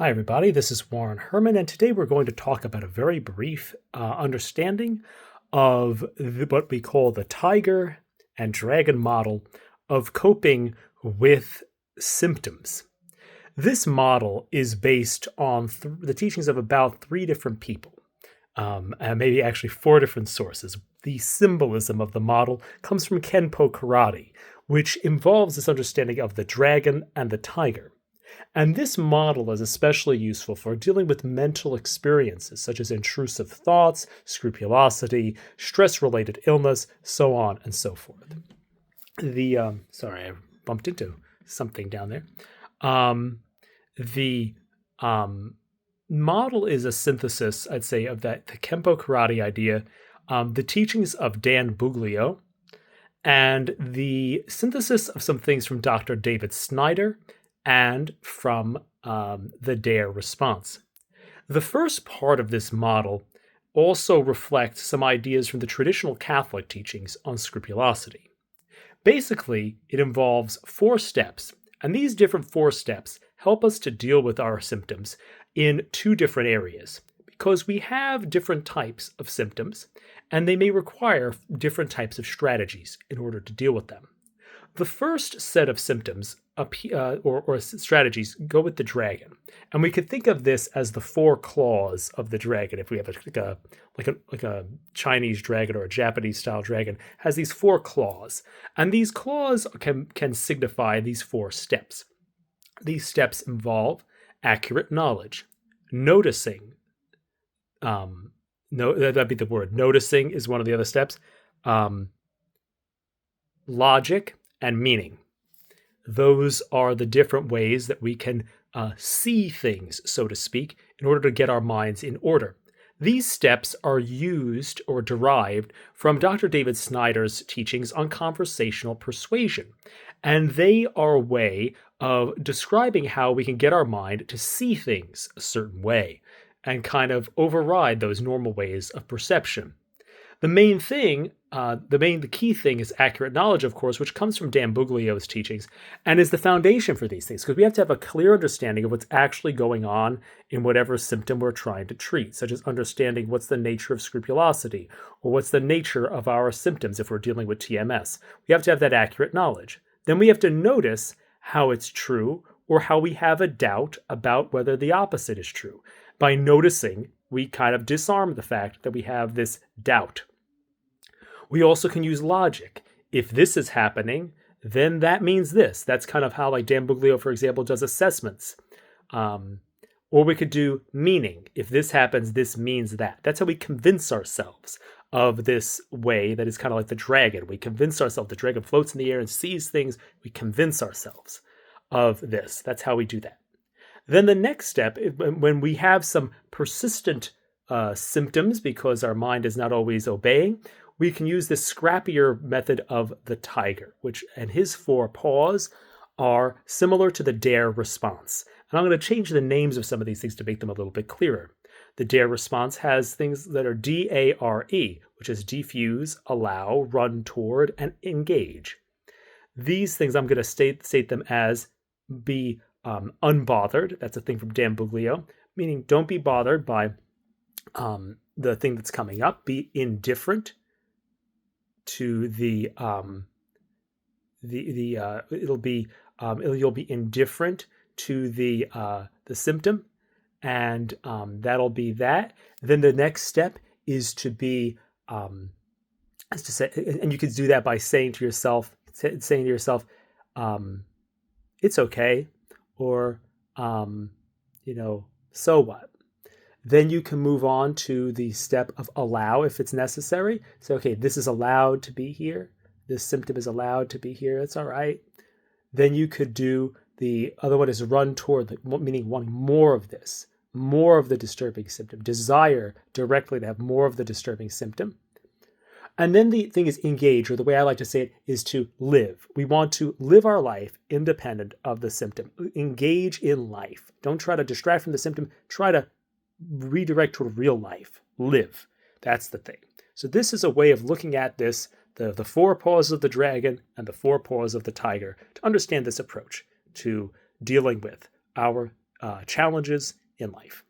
Hi, everybody. This is Warren Herman, and today we're going to talk about a very brief understanding of what we call the tiger and dragon model of coping with symptoms. This model is based on the teachings of about three different people, and maybe actually four different sources. The symbolism of the model comes from Kenpo Karate, which involves this understanding of the dragon and the tiger. And this model is especially useful for dealing with mental experiences such as intrusive thoughts, scrupulosity, stress related illness, so on and so forth. Sorry, I bumped into something down there. The model is a synthesis, I'd say, of the Kenpo Karate idea, the teachings of Dan Buglio, and the synthesis of some things from Dr. David Snyder and from the DARE response. The first part of this model also reflects some ideas from the traditional Catholic teachings on scrupulosity. Basically, it involves four steps, and these different four steps help us to deal with our symptoms in two different areas, because we have different types of symptoms, and they may require different types of strategies in order to deal with them. The first set of symptoms or strategies go with the dragon, and we could think of this as the four claws of the dragon. If we have like a Chinese dragon or a Japanese style dragon, has these four claws, and these claws can signify these four steps. These steps involve accurate knowledge, noticing. That'd be the word. Noticing is one of the other steps. Logic and meaning. Those are the different ways that we can see things, so to speak, in order to get our minds in order. These steps are used or derived from Dr. David Snyder's teachings on conversational persuasion, and they are a way of describing how we can get our mind to see things a certain way and kind of override those normal ways of perception. The key thing is accurate knowledge, of course, which comes from Dan Buglio's teachings and is the foundation for these things, because we have to have a clear understanding of what's actually going on in whatever symptom we're trying to treat, such as understanding what's the nature of scrupulosity or what's the nature of our symptoms if we're dealing with TMS. We have to have that accurate knowledge. Then we have to notice how it's true or how we have a doubt about whether the opposite is true. By noticing, we kind of disarm the fact that we have this doubt. We also can use logic. If this is happening, then that means this. That's kind of how, like, Dan Buglio, for example, does assessments. Or we could do meaning. If this happens, this means that. That's how we convince ourselves of this way that is kind of like the dragon. We convince ourselves. The dragon floats in the air and sees things. We convince ourselves of this. That's how we do that. Then the next step, when we have some persistent symptoms because our mind is not always obeying, we can use this scrappier method of the tiger, which and his four paws are similar to the DARE response. And I'm going to change the names of some of these things to make them a little bit clearer. The DARE response has things that are DARE, which is defuse, allow, run toward, and engage. These things I'm going to state them as be unbothered. That's a thing from Dan Buglio, meaning don't be bothered by the thing that's coming up. Be indifferent to you'll be indifferent to the symptom, and that'll be that. Then the next step is to be as to say, and you could do that by saying to yourself, it's okay, or so what. Then you can move on to the step of allow if it's necessary. So, okay, this is allowed to be here. This symptom is allowed to be here. That's all right. Then you could do the other one is run toward, meaning wanting more of this, more of the disturbing symptom. Desire directly to have more of the disturbing symptom. And then the thing is engage, or the way I like to say it is to live. We want to live our life independent of the symptom. Engage in life. Don't try to distract from the symptom. Try to redirect toward real life. Live. That's the thing. So this is a way of looking at this, the four paws of the dragon and the four paws of the tiger, to understand this approach to dealing with our challenges in life.